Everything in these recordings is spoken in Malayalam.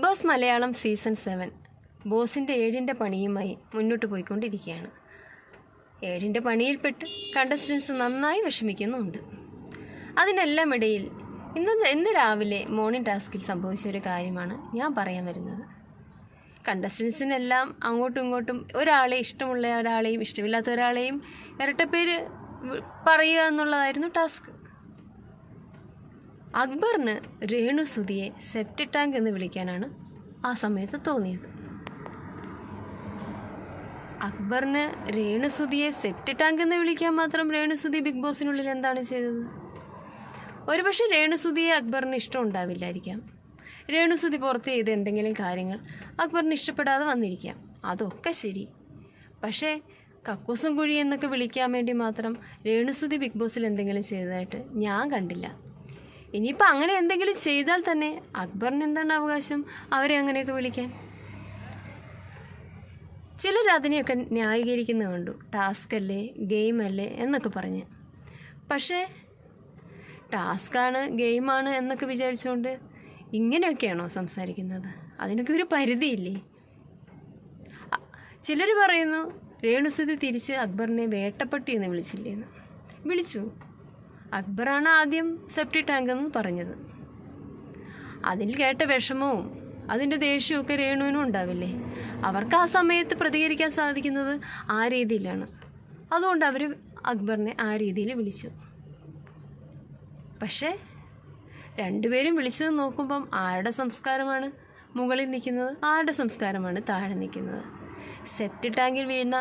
ബോസ് മലയാളം സീസൺ 7 ബോസിൻ്റെ 7ൻ്റെ പണിയുമായി മുന്നോട്ട് പോയിക്കൊണ്ടിരിക്കുകയാണ്. 7ൻ്റെ പണിയിൽപ്പെട്ട് കണ്ടസ്റ്റൻസ് നന്നായി വിഷമിക്കുന്നുമുണ്ട്. അതിനെല്ലാം ഇടയിൽ ഇന്ന് രാവിലെ മോർണിംഗ് ടാസ്കിൽ സംഭവിച്ച ഒരു കാര്യമാണ് ഞാൻ പറയാൻ വരുന്നത്. കണ്ടസ്റ്റൻസിനെല്ലാം അങ്ങോട്ടും ഇങ്ങോട്ടും ഒരാളെ ഇഷ്ടമുള്ള ഒരാളെയും ഇഷ്ടമില്ലാത്ത ഒരാളെയും ഇരട്ടപ്പേര് പറയുക എന്നുള്ളതായിരുന്നു ടാസ്ക്. അക്ബറിന് രേണുസുതിയെ സെപ്റ്റി ടാങ്ക് എന്ന് വിളിക്കാനാണ് ആ സമയത്ത് തോന്നിയത്. അക്ബറിന് രേണുസുതിയെ സെപ്റ്റി ടാങ്ക് എന്ന് വിളിക്കാൻ മാത്രം രേണുസുതി ബിഗ് ബോസിനുള്ളിൽ എന്താണ് ചെയ്തത്? ഒരുപക്ഷെ രേണുസുതിയെ അക്ബറിന് ഇഷ്ടം ഉണ്ടാവില്ലായിരിക്കാം. രേണുസുതി പുറത്ത് ചെയ്ത എന്തെങ്കിലും കാര്യങ്ങൾ അക്ബറിന് ഇഷ്ടപ്പെടാതെ വന്നിരിക്കാം. അതൊക്കെ ശരി. പക്ഷേ കക്കൂസും കുഴി എന്നൊക്കെ വിളിക്കാൻ വേണ്ടി മാത്രം രേണുസുതി ബിഗ് ബോസിൽ എന്തെങ്കിലും ചെയ്തതായിട്ട് ഞാൻ കണ്ടില്ല. ഇനിയിപ്പോൾ അങ്ങനെ എന്തെങ്കിലും ചെയ്താൽ തന്നെ അക്ബറിന് എന്താണ് അവകാശം അവരെ അങ്ങനെയൊക്കെ വിളിക്കാൻ? ചിലർ അതിനെയൊക്കെ ന്യായീകരിക്കുന്നത് കണ്ടു. ടാസ്ക് അല്ലേ, ഗെയിം അല്ലേ എന്നൊക്കെ പറഞ്ഞ്. പക്ഷേ ടാസ്ക്കാണ്, ഗെയിമാണ് എന്നൊക്കെ വിചാരിച്ചുകൊണ്ട് ഇങ്ങനെയൊക്കെയാണോ സംസാരിക്കുന്നത്? അതിനൊക്കെ ഒരു പരിധിയില്ലേ? ചിലർ പറയുന്നു രേണുസുതി തിരിച്ച് അക്ബറിനെ വേട്ടപ്പട്ടി എന്ന് വിളിച്ചില്ലേന്ന്. വിളിച്ചു. അക്ബറാണ് ആദ്യം സെപ്റ്റി ടാങ്ക് എന്ന് പറഞ്ഞത്. അതിൽ കേട്ട വിഷമവും അതിൻ്റെ ദേഷ്യമൊക്കെ രേണുവിനും ഉണ്ടാവില്ലേ? അവർക്ക് ആ സമയത്ത് പ്രതികരിക്കാൻ സാധിക്കുന്നത് ആ രീതിയിലാണ്. അതുകൊണ്ട് അവർ അക്ബറിനെ ആ രീതിയിൽ വിളിച്ചു. പക്ഷേ രണ്ടുപേരും വിളിച്ചത് നോക്കുമ്പം ആരുടെ സംസ്കാരമാണ് മുകളിൽ നിൽക്കുന്നത്, ആരുടെ സംസ്കാരമാണ് താഴെ നിൽക്കുന്നത്? സെപ്റ്റി ടാങ്കിൽ വീണ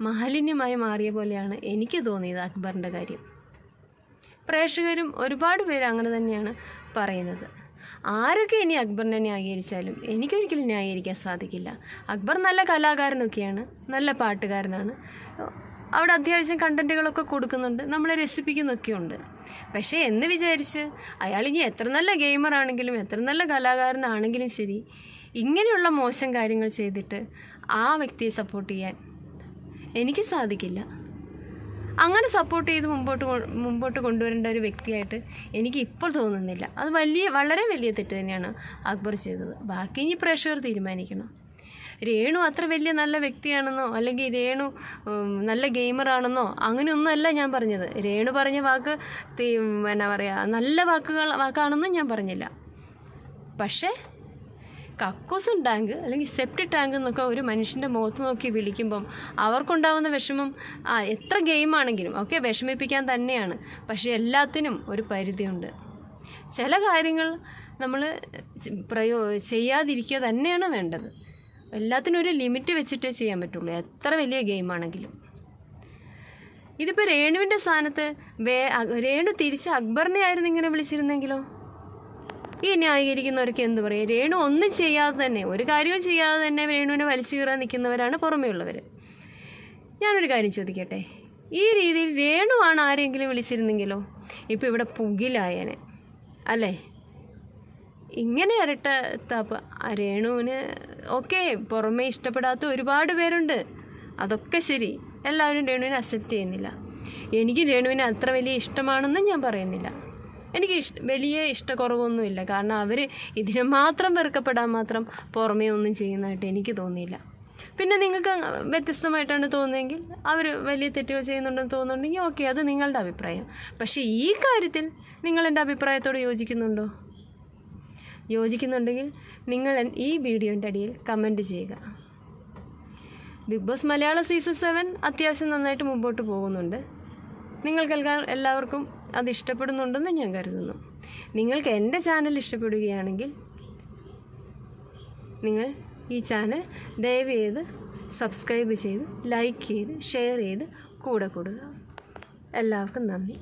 മാലിന്യമായി മാറിയ പോലെയാണ് എനിക്ക് തോന്നിയത് അക്ബറിൻ്റെ കാര്യം. പ്രേക്ഷകരും ഒരുപാട് പേര് അങ്ങനെ തന്നെയാണ് പറയുന്നത്. ആരൊക്കെ ഇനി അക്ബറിനെ ന്യായീകരിച്ചാലും എനിക്കൊരിക്കലും ന്യായീകരിക്കാൻ സാധിക്കില്ല. അക്ബർ നല്ല കലാകാരനൊക്കെയാണ്, നല്ല പാട്ടുകാരനാണ്, അവിടെ അത്യാവശ്യം കണ്ടൻറ്റുകളൊക്കെ കൊടുക്കുന്നുണ്ട്, നമ്മളെ രസിപ്പിക്കുന്നൊക്കെയുണ്ട്. പക്ഷേ എന്ന് വിചാരിച്ച് അയാളിനി എത്ര നല്ല ഗെയിമറാണെങ്കിലും എത്ര നല്ല കലാകാരനാണെങ്കിലും ശരി, ഇങ്ങനെയുള്ള മോശം കാര്യങ്ങൾ ചെയ്തിട്ട് ആ വ്യക്തിയെ സപ്പോർട്ട് ചെയ്യാൻ എനിക്ക് സാധിക്കില്ല. അങ്ങനെ സപ്പോർട്ട് ചെയ്ത് മുമ്പോട്ട് കൊണ്ടുവരേണ്ട ഒരു വ്യക്തിയായിട്ട് എനിക്ക് ഇപ്പോൾ തോന്നുന്നില്ല. അത് വളരെ വലിയ തെറ്റ് തന്നെയാണ് അക്ബർ ചെയ്തത്. ബാക്കി ഇനി പ്രേക്ഷകർ തീരുമാനിക്കണം. രേണു അത്ര വലിയ നല്ല വ്യക്തിയാണെന്നോ അല്ലെങ്കിൽ രേണു നല്ല ഗെയിമറാണെന്നോ അങ്ങനെയൊന്നുമല്ല ഞാൻ പറഞ്ഞത്. രേണു പറഞ്ഞ വാക്ക് എന്നാ പറയുക, നല്ല വാക്കാണെന്നും ഞാൻ പറഞ്ഞില്ല. പക്ഷേ കക്കൂസും ടാങ്ക് അല്ലെങ്കിൽ സെപ്റ്റി ടാങ്ക് എന്നൊക്കെ ഒരു മനുഷ്യൻ്റെ മുഖത്ത് നോക്കി വിളിക്കുമ്പം അവർക്കുണ്ടാവുന്ന വിഷമം എത്ര ഗെയിമാണെങ്കിലും ഒക്കെ വിഷമിപ്പിക്കാൻ തന്നെയാണ്. പക്ഷേ എല്ലാത്തിനും ഒരു പരിധിയുണ്ട്. ചില കാര്യങ്ങൾ നമ്മൾ ചെയ്യാതിരിക്കുക തന്നെയാണ് വേണ്ടത്. എല്ലാത്തിനും ഒരു ലിമിറ്റ് വെച്ചിട്ടേ ചെയ്യാൻ പറ്റുള്ളൂ, എത്ര വലിയ ഗെയിമാണെങ്കിലും. ഇതിപ്പോൾ രേണുവിൻ്റെ സ്ഥാനത്ത് രേണു തിരിച്ച് അക്ബറിനെ ആയിരുന്നു ഇങ്ങനെ വിളിച്ചിരുന്നെങ്കിലോ? ഈ ന്യായീകരിക്കുന്നവർക്ക് എന്ത് പറയും? രേണു ഒന്നും ചെയ്യാതെ തന്നെ, ഒരു കാര്യവും ചെയ്യാതെ തന്നെ രേണുവിനെ വലിച്ചു കീറാൻ നിൽക്കുന്നവരാണ് പുറമേ ഉള്ളവർ. ഞാനൊരു കാര്യം ചോദിക്കട്ടെ, ഈ രീതിയിൽ രേണുവാണ് ആരെങ്കിലും വിളിച്ചിരുന്നെങ്കിലോ ഇപ്പോൾ ഇവിടെ പുകിലായനെ അല്ലേ? ഇങ്ങനെ ഇരട്ട താപ്പ് രേണുവിന് ഓക്കെ, പുറമേ ഇഷ്ടപ്പെടാത്ത ഒരുപാട് പേരുണ്ട്, അതൊക്കെ ശരി. എല്ലാവരും രേണുവിനെ അക്സെപ്റ്റ് ചെയ്യുന്നില്ല. എനിക്ക് രേണുവിനെ അത്ര വലിയ ഇഷ്ടമാണെന്നും ഞാൻ പറയുന്നില്ല. എനിക്ക് വലിയ ഇഷ്ടക്കുറവൊന്നുമില്ല. കാരണം അവർ ഇതിനെ മാത്രം വെറുക്കപ്പെടാൻ മാത്രം പുറമേ ഒന്നും ചെയ്യുന്നതായിട്ട് എനിക്ക് തോന്നിയില്ല. പിന്നെ നിങ്ങൾക്ക് വ്യത്യസ്തമായിട്ടാണ് തോന്നുന്നതെങ്കിൽ, അവർ വലിയ തെറ്റുകൾ ചെയ്യുന്നുണ്ടെന്ന് തോന്നുന്നുണ്ടെങ്കിൽ ഓക്കെ, അത് നിങ്ങളുടെ അഭിപ്രായം. പക്ഷേ ഈ കാര്യത്തിൽ നിങ്ങൾ എൻ്റെ അഭിപ്രായത്തോട് യോജിക്കുന്നുണ്ടോ? യോജിക്കുന്നുണ്ടെങ്കിൽ നിങ്ങൾ ഈ വീഡിയോൻ്റെ അടിയിൽ കമൻറ്റ് ചെയ്യുക. ബിഗ് ബോസ് മലയാളം സീസൺ 7 അത്യാവശ്യം നന്നായിട്ട് മുമ്പോട്ട് പോകുന്നുണ്ട്. നിങ്ങൾക്കെല്ലാം എല്ലാവർക്കും അത് ഇഷ്ടപ്പെടുന്നുണ്ടെന്ന് ഞാൻ കരുതുന്നു. നിങ്ങൾക്ക് എൻ്റെ ചാനൽ ഇഷ്ടപ്പെടുകയാണെങ്കിൽ നിങ്ങൾ ഈ ചാനൽ ദയവ് ചെയ്ത് സബ്സ്ക്രൈബ് ചെയ്ത് ലൈക്ക് ചെയ്ത് ഷെയർ ചെയ്ത് കൂടെ കൂടുക. എല്ലാവർക്കും നന്ദി.